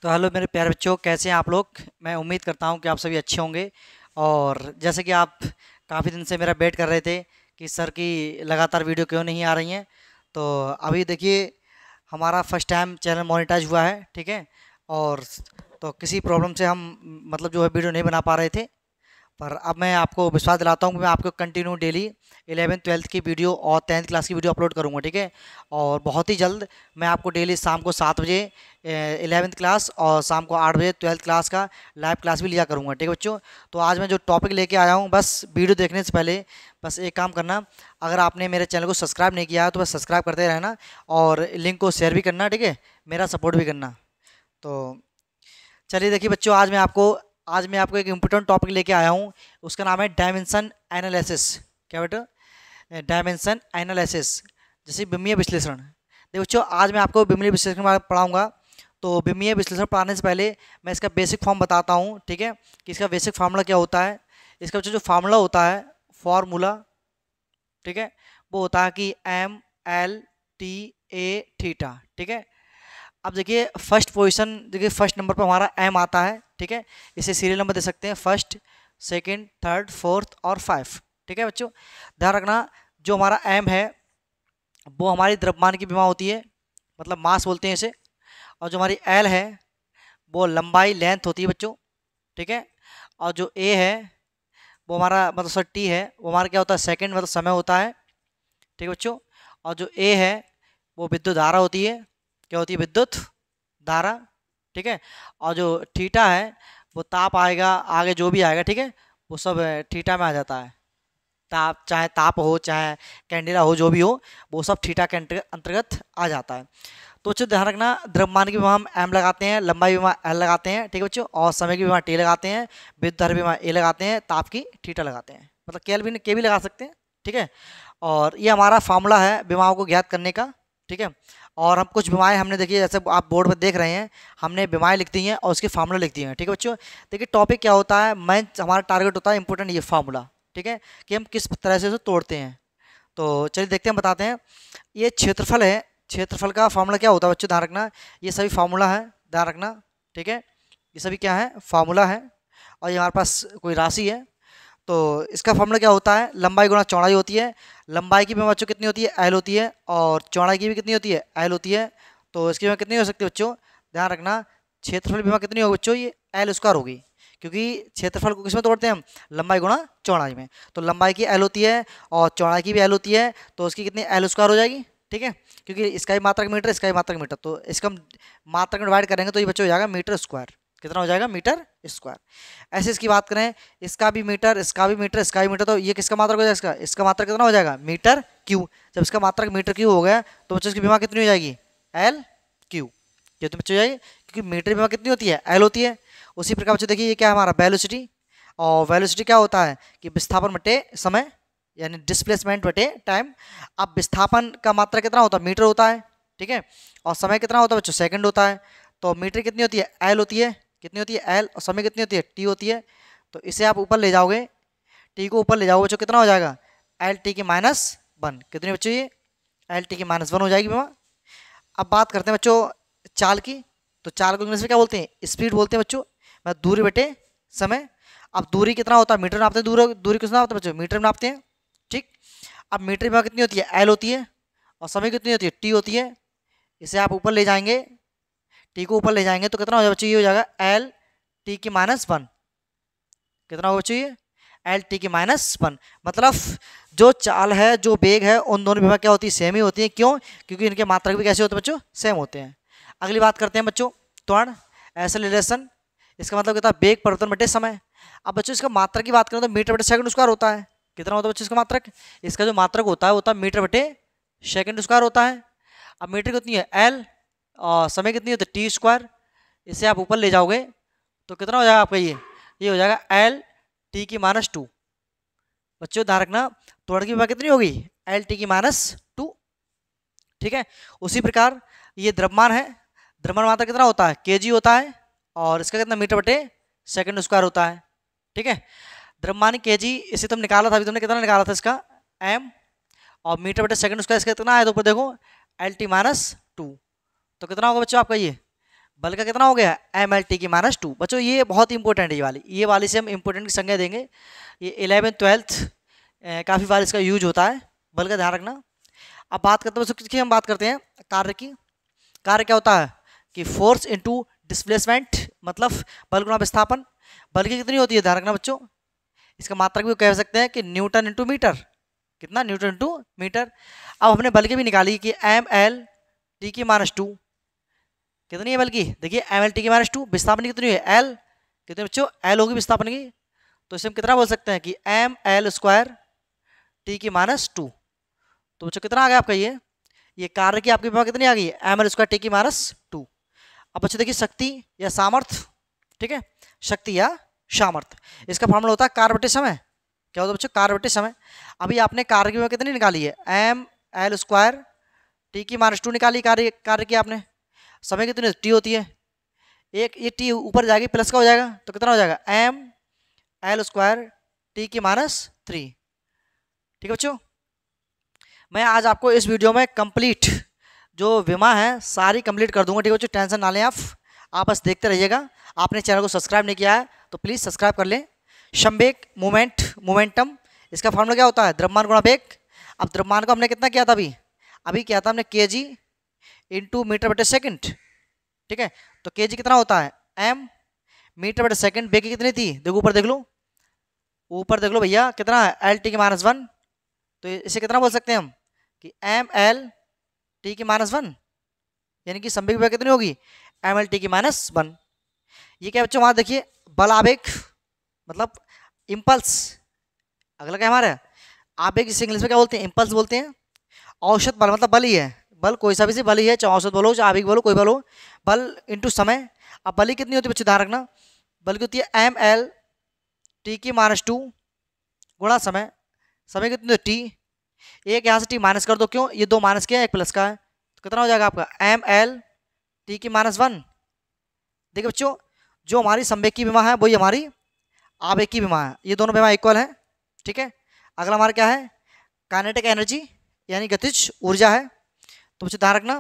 तो हेलो मेरे प्यारे बच्चों, कैसे हैं आप लोग। मैं उम्मीद करता हूं कि आप सभी अच्छे होंगे। और जैसे कि आप काफ़ी दिन से मेरा वेट कर रहे थे कि सर की लगातार वीडियो क्यों नहीं आ रही हैं, तो अभी देखिए हमारा फर्स्ट टाइम चैनल मोनेटाइज हुआ है, ठीक है। और तो किसी प्रॉब्लम से हम मतलब जो है वीडियो नहीं बना पा रहे थे, पर अब मैं आपको विश्वास दिलाता हूँ कि मैं आपको कंटिन्यू डेली 11th 12th की वीडियो और 10th क्लास की वीडियो अपलोड करूँगा, ठीक है। और बहुत ही जल्द मैं आपको डेली शाम को 7 बजे 11th क्लास और शाम को 8 बजे 12th क्लास का लाइव क्लास भी लिया करूँगा, ठीक है बच्चों। तो आज मैं जो टॉपिक लेके आया हूँ, बस वीडियो देखने से पहले बस एक काम करना, अगर आपने मेरे चैनल को सब्सक्राइब नहीं किया है तो बस सब्सक्राइब करते रहना और लिंक को शेयर भी करना, ठीक है, मेरा सपोर्ट भी करना। तो चलिए देखिए बच्चों, आज मैं आपको एक इम्पोर्टेंट टॉपिक लेके आया हूँ। उसका नाम है डायमेंशन एनालिसिस। क्या बेटा? डायमेंशन एनालिसिस, जैसे विमीय विश्लेषण। देखो बच्चों, आज मैं आपको विमीय विश्लेषण के बारे में पढ़ाऊंगा। तो विमीय विश्लेषण पढ़ाने से पहले मैं इसका बेसिक फॉर्म बताता हूँ, ठीक है, कि इसका बेसिक फार्मूला क्या होता है। इसका बच्चों जो फार्मूला होता है, फॉर्मूला, ठीक है, वो होता है कि ML T A थीटा, ठीक है। अब देखिए फर्स्ट पोजीशन, देखिए फर्स्ट नंबर पर हमारा एम आता है, ठीक है। इसे सीरियल नंबर दे सकते हैं, फर्स्ट, सेकंड, थर्ड, फोर्थ और 5, ठीक है बच्चों। ध्यान रखना, जो हमारा एम है वो हमारी द्रव्यमान की विमा होती है, मतलब मास बोलते हैं इसे। और जो हमारी एल है वो लंबाई, लेंथ होती है बच्चों, ठीक है। और जो ए है वो हमारा मतलब सर टी है, वो हमारा क्या होता है, सेकंड मतलब समय होता है, ठीक है बच्चों। और जो ए है वो विद्युत धारा होती है, क्या होती है, विद्युत धारा, ठीक है। और जो थीटा है वो ताप आएगा, आगे जो भी आएगा, ठीक है, वो सब थीटा में आ जाता है। ताप, चाहे ताप हो चाहे कैंडिला हो, जो भी हो वो सब थीटा के अंतर्गत आ जाता है। तो बच्चों ध्यान रखना, द्रव्यमान की विमा हम एम लगाते हैं, लंबाई विमा एल लगाते हैं, ठीक है बच्चों, और समय की विमा टी लगाते हैं, विद्युत धारा विमा ए लगाते हैं, ताप की थीटा लगाते हैं, मतलब केल्विन के भी लगा सकते हैं, ठीक है। और ये हमारा फार्मूला है विमाओं को ज्ञात करने का, ठीक है। और हम कुछ विमाएँ हमने देखिए, जैसे आप बोर्ड पर देख रहे हैं, हमने विमाएँ लिख दी हैं और उसके फार्मूला लिख दिए हैं, ठीक है बच्चों। देखिए टॉपिक क्या होता है, मैं हमारा टारगेट होता है इंपॉर्टेंट ये फार्मूला, ठीक है, कि हम किस तरह से उसे तोड़ते हैं। तो चलिए देखते हैं, बताते हैं। ये क्षेत्रफल है, क्षेत्रफल का फार्मूला क्या होता है बच्चों, ध्यान रखना, ये सभी फार्मूला है, ध्यान रखना, ठीक है। ये सभी क्या है, फार्मूला है। और ये हमारे पास कोई राशि है। तो इसका फॉर्मूला क्या होता है, लंबाई गुणा चौड़ाई होती है। लंबाई की भी बच्चों कितनी होती है, एल होती है, और चौड़ाई की भी कितनी होती है, एल होती है। तो इसकी बीमा कितनी हो सकती है बच्चों, ध्यान रखना, क्षेत्रफल बीमा कितनी होगी बच्चों, ये एल स्क्वायर होगी, क्योंकि क्षेत्रफल को किसमें तोड़ते हैं हम, लंबाई गुणा चौड़ाई में। तो लंबाई की एल होती है और चौड़ाई की भी एल होती है, तो उसकी कितनी एल स्क्वायर हो जाएगी, ठीक है, क्योंकि इसका ही मात्रक मीटर, इसका ही मात्रक मीटर, तो इसका हम मात्रक में डिवाइड करेंगे तो ये बच्चों हो जाएगा मीटर स्क्वायर। कितना हो जाएगा, मीटर स्क्वायर। ऐसे इसकी बात करें, इसका भी मीटर, इसका भी मीटर, इसका भी मीटर, तो ये किसका मात्रक हो जाएगा, इसका मात्रक कितना हो जाएगा, मीटर क्यू। जब इसका मात्रक मीटर क्यू हो गया तो बच्चों इसकी बीमा कितनी हो जाएगी, एल क्यू, कितनी बच्चों हो जाएगी, क्योंकि मीटर बीमा कितनी होती है, एल होती है। उसी प्रकार बच्चों देखिए, ये क्या है हमारा वेलोसिटी, और वेलोसिटी क्या होता है कि विस्थापन बटे समय, यानी डिस्प्लेसमेंट बटे टाइम। अब विस्थापन का मात्रा कितना होता है, मीटर होता है, ठीक है, और समय कितना होता है बच्चों, सेकंड होता है। तो मीटर कितनी होती है, एल होती है, कितनी होती है, एल, और समय कितनी होती है, टी होती है। तो इसे आप ऊपर ले जाओगे, टी को ऊपर ले जाओगे बच्चों, कितना हो जाएगा, एल टी की -1, कितनी बच्चों ये, एल टी की -1 हो जाएगी बीमा। अब बात करते हैं बच्चों चाल की। तो चाल को इंग्लिश में क्या बोलते हैं, स्पीड बोलते हैं बच्चों, मतलब दूरी बटे समय। अब दूरी कितना होता है, मीटर में नापते हैं, दूरी कितना होता है बच्चों, मीटर में नापते हैं, ठीक। अब मीटर में कितनी होती है, एल होती है, और समय कितनी होती है, टी होती है। इसे आप ऊपर ले जाएंगे, टी को ऊपर ले जाएंगे तो कितना हो जाएगा बच्चों, ये हो जाएगा एल टी की -1, कितना होगा बच्चों, ये एल टी की -1। मतलब जो चाल है, जो वेग है, उन दोनों विभव क्या होती है, सेम ही होती है। क्यों, क्योंकि इनके मात्रक भी कैसे होते हैं बच्चों, सेम होते हैं। अगली बात करते हैं बच्चों, त्वरण एक्सेलरेशन। इसका मतलब कितना, वेग परिवर्तन बटे समय। अब बच्चों इसका मात्रक की बात करें तो मीटर बटे सेकंड स्क्वायर होता है। कितना होता है बच्चों इसका मात्रक, इसका जो मात्रक होता है होता है मीटर बटे सेकंड स्क्वायर होता है। अब मीटर कितनी है, एल, और समय कितनी होती है, टी स्क्वायर। इसे आप ऊपर ले जाओगे तो कितना हो जाएगा आपका, ये हो जाएगा एल टी की -2। बच्चों ध्यान रखना, त्वरण की विभव कितनी होगी, एल टी की -2, ठीक है। उसी प्रकार ये द्रव्यमान है, द्रव्यमान मात्रा कितना होता है, केजी होता है, और इसका कितना, मीटर बटे सेकंड स्क्वायर होता है, ठीक है। द्रव्यमान केजी, इसे तुम निकाला था अभी, तुमने कितना निकाला था इसका, एम, और मीटर बटे सेकंड स्क्वायर इसका कितना आया, तो ऊपर देखो एल टी -2, तो कितना होगा बच्चों आपका ये बल का कितना हो गया एम एल टी की -2। बच्चों ये बहुत इंपॉर्टेंट है, ये वाली से हम इंपॉर्टेंट की संज्ञा देंगे। ये 11th-12th काफ़ी बार इसका यूज होता है, बल का ध्यान रखना। अब बात करते हैं बच्चों किसकी, हम बात करते हैं कार्य की। कार्य क्या होता है कि फोर्स इनटू डिस्प्लेसमेंट, मतलब बल गुणा विस्थापन। बल की कितनी होती है ध्यान रखना बच्चों, इसका मात्रक भी कह सकते हैं कि न्यूटन इंटू मीटर। कितना, न्यूटन इंटू मीटर। अब हमने बल की भी निकाली कि एम एल टी की -2 कितनी है बल की, देखिए एम एल टी की -2। विस्थापन की कितनी है एल, कितनी बच्चों एल होगी विस्थापन की, तो इसे हम कितना बोल सकते हैं कि एम एल स्क्वायर टी की -2। तो बच्चों कितना आ गया आपका ये कार्य की आपकी विभव कितनी आ गई एम एल स्क्वायर टी की -2। अब बच्चों देखिए शक्ति या सामर्थ्य, ठीक है, शक्ति या सामर्थ्य, इसका फॉर्मूला होता है कार्य बटे समय। क्या होता है बच्चों, कार्य बटे समय। अभी आपने कार्य की विभव कितनी निकाली है एम एल स्क्वायर टी की -2 निकाली, कार्य की आपने। समय कितनी टी होती है, एक ये टी ऊपर जाएगी प्लस का हो जाएगा, तो कितना हो जाएगा एम एल स्क्वायर टी की -3। ठीक है बच्चों, मैं आज आपको इस वीडियो में कंप्लीट जो विमा है सारी कंप्लीट कर दूंगा। ठीक है बच्चों, टेंशन ना लें आप बस देखते रहिएगा। आपने चैनल को सब्सक्राइब नहीं किया है तो प्लीज़ सब्सक्राइब कर लें। संवेग मोमेंटम, इसका फॉर्मूला क्या होता है द्रव्यमान गुणा वेग। अब द्रव्यमान को हमने कितना किया था अभी किया था हमने केजी इंटू मीटर बटे सेकंड। ठीक है, तो केजी कितना होता है एम, मीटर बटे सेकंड, वेग की कितनी थी देखो ऊपर देख लो, ऊपर देख लो भैया कितना है एल टी की -1। तो इसे कितना बोल सकते हैं हम कि एम एल टी की -1, यानी कि संवेग विभव कितनी होगी एम एल टी की -1। ये क्या बच्चों, वहां देखिए बल आवेग मतलब इम्पल्स। अगला क्या हमारा आवेग, जिसे इंग्लिश में क्या बोलते हैं इम्पल्स बोलते हैं। औसत बल मतलब बल ही है, बल कोई सा भी से बल ही है, चाहे औसत बल हो चाहे आवेग बल हो, कोई बल हो, बल इंटू समय। अब बल कितनी होती है बच्चों ध्यान रखना, बल की होती है एम एल टी की -2 गुणा समय। समय कितनी होती है टी, एक यहाँ से टी माइनस कर दो, क्यों ये दो माइनस किया एक प्लस का है, तो कितना हो जाएगा आपका एम एल टी की -1। देखिए बच्चों जो हमारी संवेग की विमा है वही हमारी आवेग की विमा है, ये दोनों विमा इक्वल है। ठीक है, अगला हमारा क्या है काइनेटिक एनर्जी यानी गतिज ऊर्जा है। तो बच्चों ध्यान रखना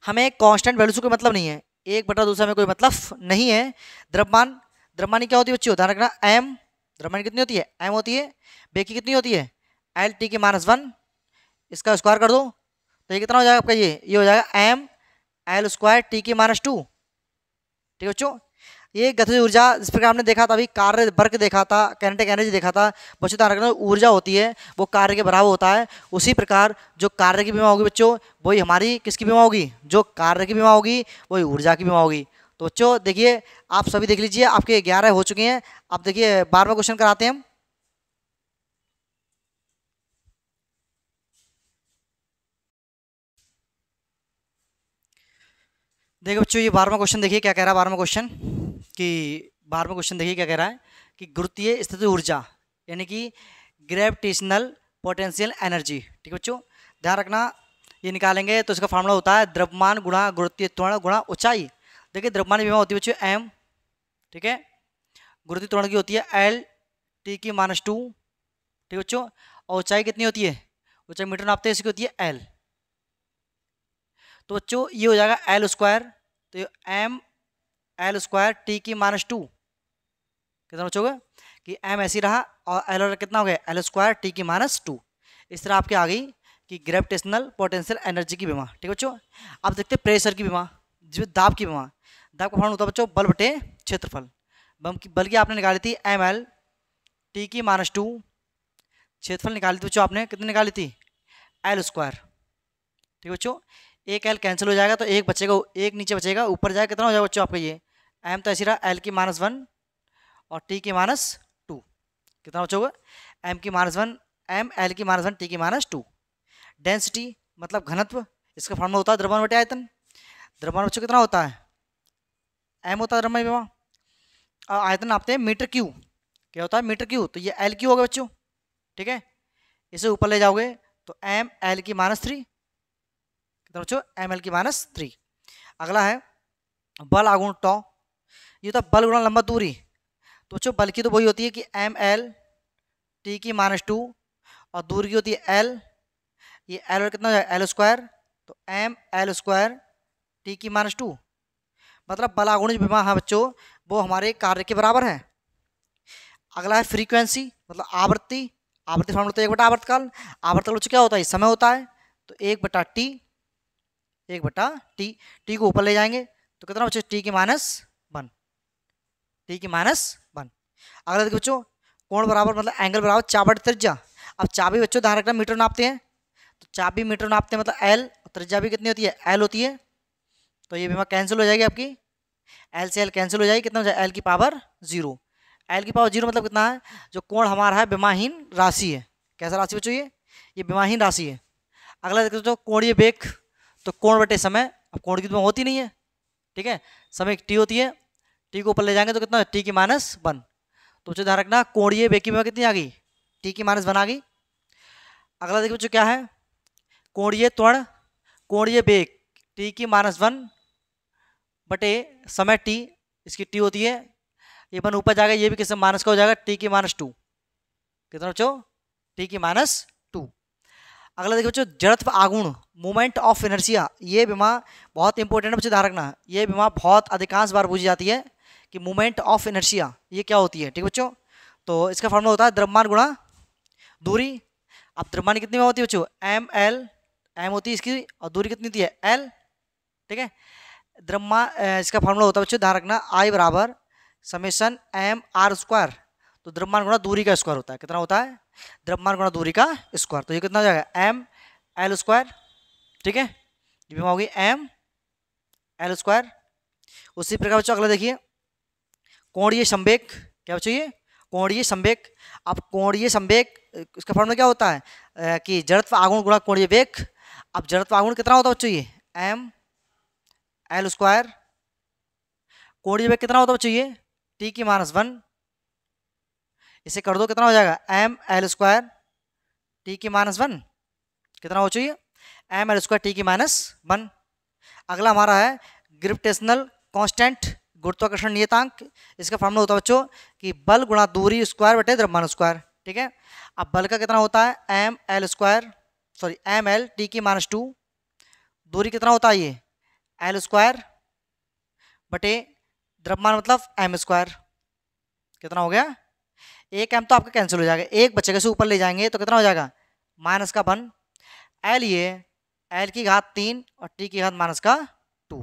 हमें कांस्टेंट वैल्यू से कोई मतलब नहीं है, एक बटा दूसरा में कोई मतलब नहीं है। द्रव्यमान क्या होती है बच्चों ध्यान रखना एम, द्रव्यमान कितनी होती है एम होती है, वेग की कितनी होती है एल टी की -1, इसका स्क्वायर कर दो तो ये कितना हो जाएगा आपका ये हो जाएगा एम एल स्क्वायर टी की -2। ठीक है बच्चों, ये गतिज ऊर्जा जिस प्रकार हमने देखा था अभी कार्य वर्क देखा था, काइनेटिक एनर्जी देखा था, बच्चों ध्यान रखना ऊर्जा होती है वो कार्य के बराबर होता है। उसी प्रकार जो कार्य की बीमा होगी बच्चों वही हमारी किसकी बीमा होगी, जो कार्य की बीमा होगी वही ऊर्जा की बीमा होगी। तो बच्चों देखिए आप सभी देख लीजिए आपके 11 हो चुके हैं। अब देखिए 12वां क्वेश्चन कराते हैं हम। देखो बच्चों ये 12वां क्वेश्चन देखिए क्या कह रहा है 12वां क्वेश्चन कि 12वां क्वेश्चन देखिए क्या कह रहा है कि गुरुत्वीय स्थिति ऊर्जा यानी कि ग्रेविटेशनल पोटेंशियल एनर्जी। ठीक है बच्चों ध्यान रखना ये निकालेंगे तो इसका फार्मूला होता है द्रव्यमान गुणा गुरुत्वीय त्वरण गुणा ऊंचाई। देखिए द्रव्यमान की विमा होती है बच्चों एम, ठीक है, गुरुत्वीय त्वरण की होती है एल टी की -2। ठीक है बच्चों, और ऊंचाई कितनी होती है, ऊंचाई मीटर नापते हैं इसकी होती है एल। तो बच्चों ये हो जाएगा एल स्क्वायर, तो एम एल स्क्वायर टी की -2 कितना बच्चों कि एम ऐसी रहा और एल कितना हो गया एल स्क्वायर टी की -2। इस तरह आपके आ गई कि ग्रेविटेशनल पोटेंशियल एनर्जी की बीमा। ठीक है बच्चों, अब देखते हैं प्रेशर की बीमा, जो दाब की बीमा। दाब का फॉर्मूला होता है बच्चों बल बटे क्षेत्रफल। बल की आपने निकाली थी एम एल टी की -2, क्षेत्रफल निकाली थी बच्चों आपने कितनी निकाली थी एल स्क्वायर। ठीक है बच्चों, एक एल कैंसिल हो जाएगा तो एक बचेगा, एक नीचे बचेगा, ऊपर जाएगा कितना हो जाएगा बच्चों आपका ये एम तो ऐसी रहा एल की -1 और टी की -2 कितना बच्चों एम की -1 एम एल की -1 टी की -2। डेंसिटी मतलब घनत्व, इसका फॉर्मूला होता है द्रव्यमान बटे आयतन। द्रव्यमान बच्चों कितना होता है एम होता है द्रव्यमान विभव, और आयतन नापते हैं मीटर क्यू, क्या होता है मीटर क्यू, तो ये एल क्यू होगा बच्चों। ठीक है, इसे ऊपर ले जाओगे तो एम एल की -3 कितना बच्चों एम एल की -3। अगला है बल आगुण टॉ, ये तो बल गुणा लंबा दूरी। तो बच्चों बल की तो वही होती है कि एम एल टी की -2 और दूर की होती है एल, ये एल कितना हो जाएगा एल स्क्वायर, तो एम एल स्क्वायर टी की -2 मतलब बल आगुणित विमा है बच्चों, वो हमारे कार्य के बराबर है। अगला है फ्रीक्वेंसी, मतलब आवृत्ति। आवृत्ति फॉर्मूला तो 1/, आवर्तकाल। आवर्तकाल बच्चों क्या होता है, समय होता है, तो 1/t, 1/t। टी को ऊपर ले जाएंगे तो कितना बच्चों, टी की -1, टी की -1। अगला देखिए बच्चों, कोण बराबर मतलब एंगल बराबर चाप त्रिज्या। अब चाबी बच्चों ध्यान रखना मीटर नापते हैं, तो चाबी मीटर नापते हैं मतलब एल, त्रिज्या भी कितनी होती है, एल होती है। तो ये बीमा कैंसिल हो जाएगी आपकी, एल से एल कैंसिल हो जाएगी, कितना हो जाएगा, एल की पावर 0। एल की पावर 0 मतलब कितना है, जो कोण हमारा है विमाहीन राशि है। कैसा राशि बच्चों, ये विमाहीन राशि है। अगला देखो तो कोणीय वेग, तो कोण बटे समय। अब कोण की तो होती नहीं है, ठीक है, समय टी होती है, टी को ऊपर ले जाएंगे तो कितना है, टी की -1। तो बच्चों ध्यान रखना कोणीय वेग की विमा कितनी आ गई, टी की -1 आ गई। अगला देखिए बच्चों क्या है, कोणीय त्वरण, कोणीय वेग टी की -1 बटे समय टी, इसकी टी होती है, ये 1 ऊपर जाएगा, ये भी किससे माइनस का हो जाएगा, टी की -2। कितना बच्चों, टी की -2। अगला देखिए बच्चों जड़त्व आघूर्ण, मोमेंट ऑफ इनर्शिया। ये बीमा बहुत इंपॉर्टेंट है बच्चों, ध्यान रखना। ये बीमा बहुत अधिकांश बार पूछी जाती है कि मोमेंट ऑफ इनर्शिया ये क्या होती है, ठीक बच्चों। तो इसका फॉर्मूला होता है द्रव्यमान गुणा दूरी। अब द्रव्यमान कितनी में होती है बच्चों, ml, m होती है इसकी, और दूरी कितनी होती है, l, ठीक है। द्रव्यमान इसका फॉर्मूला होता है बच्चों, ध्यान रखना, I बराबर समेशन m/r²। तो द्रव्यमान गुणा दूरी का स्क्वायर होता है, कितना होता है, द्रव्यमान गुणा दूरी का स्क्वायर। तो ये कितना हो जाएगा, ml², ठीक है, ये बीमा होगी ml²। उसी प्रकार बच्चों अगला देखिए, कोणीय संवेग, क्या बच्चों ये, कोणीय संवेग। अब कोणीय संवेग इसका फॉर्मूला क्या होता है कि जड़त्व आघूर्ण गुणा कोणीय वेग। अब जड़त्व आघूर्ण कितना होता है बच्चों, ये ml²। कोणीय वेग कितना होता है बच्चों, ये टी की -1। इसे कर दो कितना हो जाएगा, ml² टी की -1, कितना हो चाहिए, ml² टी की -1। अगला हमारा है ग्रेविटेशनल कांस्टेंट, गुरुत्वाकर्षण नियतांक। इसका फॉर्मूला होता है बच्चों कि बल गुणा दूरी स्क्वायर बटे द्रव्यमान स्क्वायर, ठीक है। अब बल का कितना होता है, ml टी की -2। दूरी कितना होता है, ये l² बटे द्रव्यमान मतलब m²। कितना हो गया, एक m तो आपका कैंसिल हो जाएगा, एक बचेगा, से ऊपर ले जाएंगे तो कितना हो जाएगा, -1। l ये l की घात 3 और t की घात -2।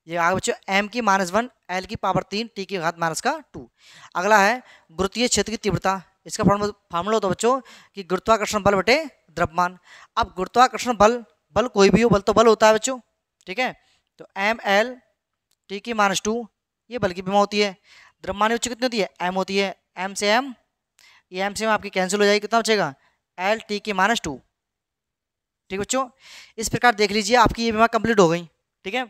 ये आगे बच्चों m की -1, l की पावर 3, t की घात -2। अगला है गुरुत्वीय क्षेत्र की तीव्रता। इसका फॉर्मूला होता है बच्चों कि गुरुत्वाकर्षण बल बटे द्रव्यमान। अब गुरुत्वाकर्षण बल, बल कोई भी हो, बल तो बल होता है बच्चों, ठीक है। तो ml टी की -2 ये बल की बीमा होती है। द्रव्यमान बच्चों कितनी होती है, m होती है, m से m, ये m से m आपकी कैंसिल हो जाएगी, कितना बचेगा, l टी की -2, ठीक बच्चों। इस प्रकार देख लीजिए आपकी ये बीमा कंप्लीट हो गई, ठीक है।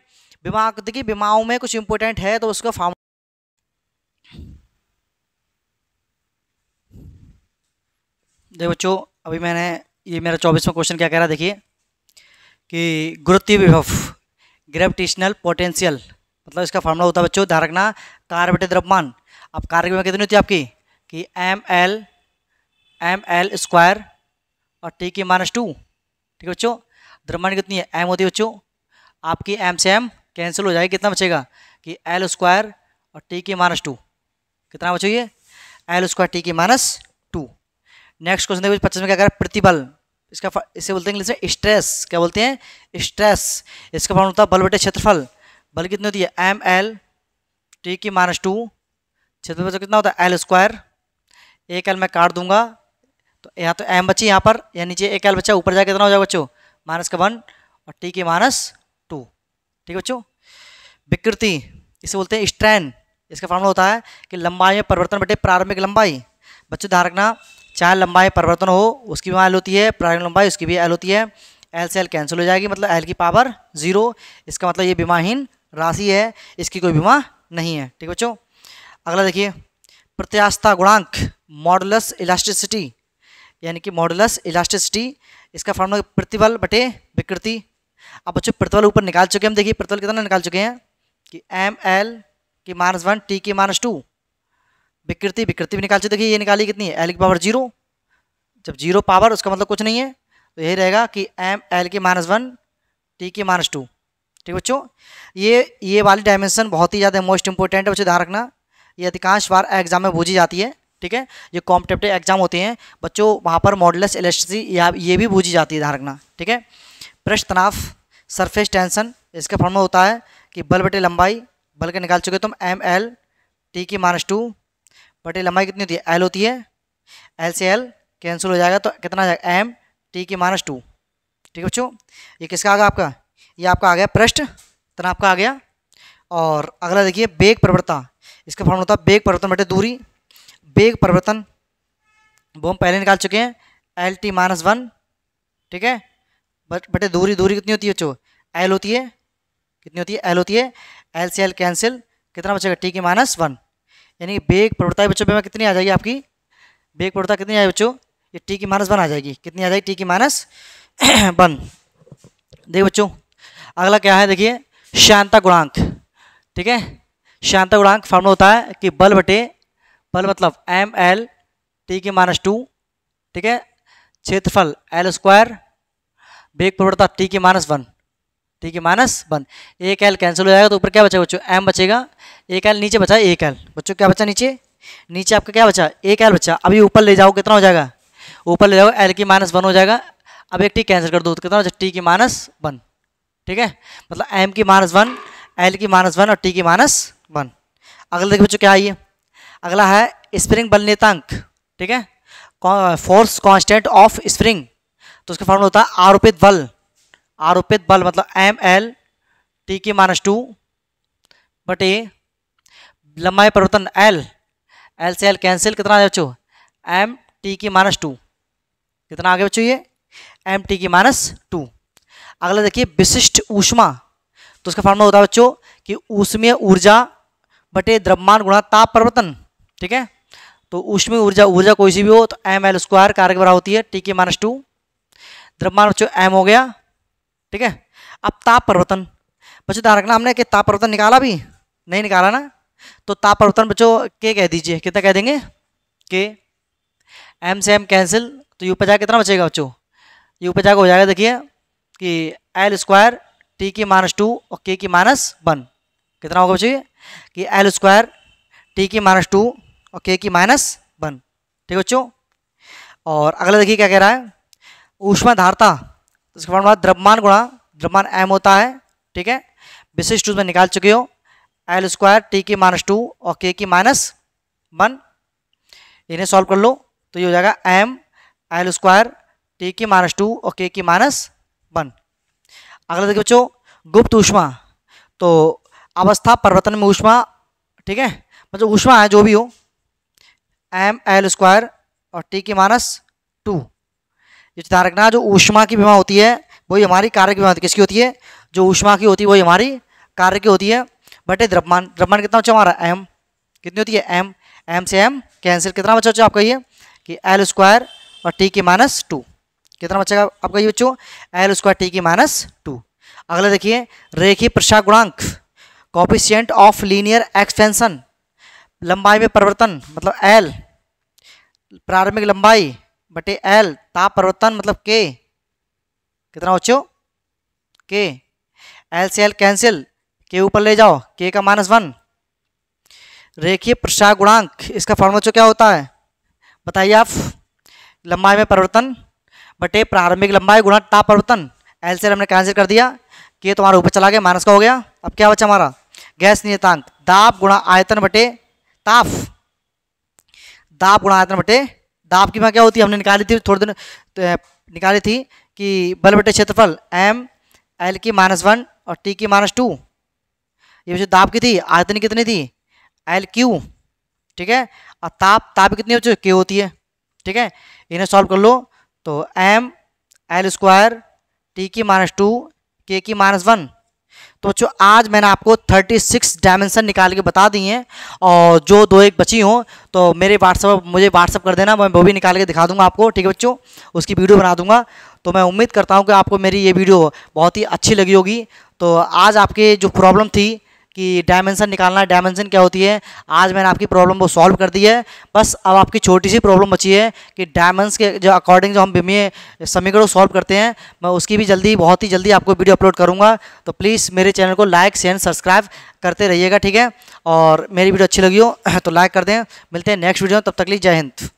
बीमा देखिए, बीमाओं में कुछ इंपॉर्टेंट है तो उसका फॉर्म, देखो बच्चों अभी मैंने ये मेरा 24वां क्वेश्चन क्या कह रहा है, देखिए कि गुरुत्वीय विभव, ग्रेविटेशनल पोटेंशियल, मतलब इसका फॉर्मूला होता है बच्चों, ध्यान रखना, कार्य बटे द्रव्यमान। अब कार्य की विभव कितनी होती है आपकी कि ml² और टी की -2, ठीक है बच्चों। द्रव्यमान कितनी है, m होती है बच्चों, आपकी m से m कैंसिल हो जाएगी, कितना बचेगा कि l² और टी की -2, कितना बचो ये, l² टी की -2। नेक्स्ट क्वेश्चन देखो 25 में क्या कह रहा है, प्रतिबल। इसका इसे बोलते हैं इंग्लिश में स्ट्रेस, क्या बोलते हैं, स्ट्रेस। इसका फॉर्मूला होता है बल बटे क्षेत्रफल। बल कितनी होती है, ml टी की -2, क्षेत्रफल कितना होता है, l²। एक l मैं काट दूंगा तो यहाँ तो m बची, यहाँ पर या नीचे एक l बचा, ऊपर जाके कितना हो जाएगा बच्चों, -1 और टी की -2, ठीक है बच्चों। विकृति इसे बोलते हैं स्ट्रेन। इसका फॉर्मूला होता है कि लंबाई में परिवर्तन बटे प्रारंभिक लंबाई। बच्चों ध्यान रखना, चाहे लंबाई परिवर्तन हो उसकी भी एल होती है, प्रारंभिक लंबाई उसकी भी एल होती है, एल से एल कैंसिल हो जाएगी, मतलब एल की पावर 0। इसका मतलब ये बीमाहीन राशि है, इसकी कोई बीमा नहीं है, ठीक बच्चों। अगला देखिए प्रत्यास्थता गुणांक, मॉडुलस इलास्टिसिटी, यानी कि मॉडुलस इलास्टिसिटी। इसका फॉर्मूला प्रतिबल बटे विकृति। अब बच्चों प्रतिबल ऊपर निकाल चुके हैं हम, देखिए प्रतिबल कितना निकाल चुके हैं कि ml की -1 टी की -2। विकृति भी निकाल चुके, देखिए ये निकाली कितनी है, l की पावर 0। जब 0 पावर उसका मतलब कुछ नहीं है, तो यही रहेगा कि ml की -1 टी की -2, ठीक बच्चों, ये वाली डायमेंशन बहुत ही ज़्यादा मोस्ट इंपॉर्टेंट है बच्चों, ध्यान रखना। ये अधिकांश बार एग्जाम में पूछी जाती है, ठीक है। ये कॉम्पिटिटिव एग्जाम होते हैं बच्चों, वहाँ पर मॉडुलस इलास्टिसिटी ये भी पूछी जाती है, ध्यान रखना, ठीक है। पृष्ठ तनाव, सरफेस टेंशन, इसका फॉर्मूला होता है कि बल बटे लंबाई, बल के निकाल चुके तुम ml t की -2 बटे लंबाई कितनी होती है, l होती है। l से l कैंसिल हो जाएगा तो कितना आ जाएगा, m t की -2, ठीक है बच्चों। ये किसका आ गया आपका, ये आपका आ गया पृष्ठ तनाव का आ गया। और अगला देखिए वेग प्रवणता, इसका फॉर्मूला होता है वेग परिवर्तन बटे दूरी। वेग परिवर्तन वो हम पहले निकाल चुके हैं, lt -1, ठीक है, बटे दूरी, दूरी कितनी होती है बच्चों, l होती है, कितनी होती है, l होती है। l से l कैंसिल, कितना बचेगा, t की -1, यानी वेग प्रवणता बच्चों में कितनी आ जाएगी आपकी, वेग प्रवणता कितनी आ जाएगी बच्चों, ये t की -1 आ जाएगी, कितनी आ जाएगी, t की -1। देखिए बच्चों अगला क्या है, देखिए श्यानता गुणांक, ठीक है। श्यानता गुणांक फॉर्मूला होता है कि बल बटे, बल मतलब ml t की -2, ठीक है, क्षेत्रफल l², वेग प्रवणता t की -1, t की -1, एक l कैंसिल हो जाएगा तो ऊपर क्या बचेगा बच्चों, m बचेगा, एक l नीचे बचा, एक l बच्चों क्या बचा नीचे, नीचे आपका क्या बचा, एक l बचा। अभी ऊपर ले जाओ कितना हो जाएगा, ऊपर ले जाओ l की -1 हो जाएगा। अब एक t कैंसिल कर दो तो कितना बचा, t की -1, ठीक है, मतलब m की -1, l की -1 और t की -1। अगला देखिए बच्चों क्या है, ये अगला है स्प्रिंग बल नियतांक, ठीक है, फोर्स कांस्टेंट ऑफ स्प्रिंग। तो उसका फॉर्मूला होता है आरोपित बल, आरोपित बल मतलब ml t की -2 बटे लंबाई परिवर्तन l, l से l कैंसिल, कितना आ गया बच्चों, m t की -2, कितना आ गया बच्चों, ये m t की -2। अगला देखिए विशिष्ट ऊष्मा, तो उसका फॉर्मूला होता है बच्चों कि ऊष्मीय ऊर्जा बटे द्रव्यमान गुणा ताप परिवर्तन, ठीक है। तो ऊष्मीय ऊर्जा, ऊर्जा कोई सी भी हो तो ml² कारक बराबर होती है t की -2, द्रव्यमान बच्चों m हो गया, ठीक है। अब ताप परिवर्तन बच्चों ध्यान रखना, हमने कि ताप परिवर्तन निकाला भी नहीं, निकाला ना, तो ताप परिवर्तन बच्चों के कह दीजिए, कितना कह देंगे, के, m से m कैंसिल, तो यू पे जाकर कितना बचेगा बच्चों, यू पे जाकर हो जाएगा देखिए कि l² t की -2 और k की -1, कितना होगा बच्चों कि l² t की -2 और k की -1, ठीक बच्चों। और अगला देखिए क्या कह रहा है, ऊष्मा धारता, इसका फॉर्मूला द्रव्यमान गुणा, द्रव्यमान m होता है, ठीक है। विशिष्ट ऊष्मा निकाल चुके हो, l² t की -2 और k की -1, इन्हें सॉल्व कर लो तो ये हो जाएगा m l² t की -2 और k की -1। अगला देखिए बच्चों गुप्त ऊष्मा, तो अवस्था परिवर्तन में ऊष्मा, ठीक है, मतलब ऊष्मा है जो भी हो, ml² और t की -2। ये ध्यान रखना, जो ऊष्मा की विमा होती है वही हमारी कार्य की विमा होती है, किसकी होती है, जो ऊष्मा की होती है वही हमारी कार्य की होती है, बटे द्रव्यमान, द्रव्यमान कितना बचा हमारा m, कितनी होती है m, m से m कैंसिल, कितना बचा आपका ये कि l² और t की -2, कितना बचेगा आपका ये बच्चों, l² t की -2। अगला देखिए रेखीय प्रसार गुणांक, कोफिशिएंट ऑफ लीनियर एक्सपेंशन, लंबाई में परिवर्तन मतलब l, प्रारंभिक लंबाई बटे l, ताप परिवर्तन मतलब k, कितना बच्चों, k, l से l कैंसिल, k ऊपर ले जाओ, k का -1। रेखीय प्रसार गुणांक, इसका फॉर्मूला क्या होता है बताइए आप, लंबाई में परिवर्तन बटे प्रारंभिक लंबाई गुणा ताप परिवर्तन, l से हमने कैंसिल कर दिया, k तुम्हारा ऊपर चला गया, माइनस का हो गया। अब क्या बचा हमारा, गैस नियतांक, दाब गुणा आयतन बटे ताप, दाब गुणा आयतन बटे, दाब की क्या होती है, हमने निकाली थी थोड़ी दिन निकाली थी कि बल बटे क्षेत्रफल m l की -1 और t की -2, ये जो दाब की थी, आयतन कितनी थी l3, ठीक है, और ताप, ताप कितनी होती है, k होती है, ठीक है। इन्हें सॉल्व कर लो तो m l² t की -2 k की -1। तो बच्चों आज मैंने आपको 36 डायमेंशन निकाल के बता दी हैं, और जो 2-1 बची हों तो मुझे व्हाट्सअप कर देना, मैं वो भी निकाल के दिखा दूंगा आपको, ठीक है बच्चों, उसकी वीडियो बना दूंगा। तो मैं उम्मीद करता हूं कि आपको मेरी ये वीडियो बहुत ही अच्छी लगी होगी। तो आज आपके जो प्रॉब्लम थी कि डायमेंशन निकालना है, डायमेंशन क्या होती है। आज मैंने आपकी प्रॉब्लम को सॉल्व कर दी है। बस अब आपकी छोटी सी प्रॉब्लम बची है कि डायमेंशन के जो अकॉर्डिंग जो हम विमीय समीकरण को सॉल्व करते हैं, मैं उसकी भी जल्दी, बहुत ही जल्दी आपको वीडियो अपलोड करूँगा। तो प्लीज़ मेरे चैनल को लाइक शेयर सब्सक्राइब करते रहिएगा, ठीक है। और मेरी वीडियो अच्छी लगी हो तो लाइक कर दें। मिलते हैं नेक्स्ट वीडियो, तब तक के लिए जय हिंद।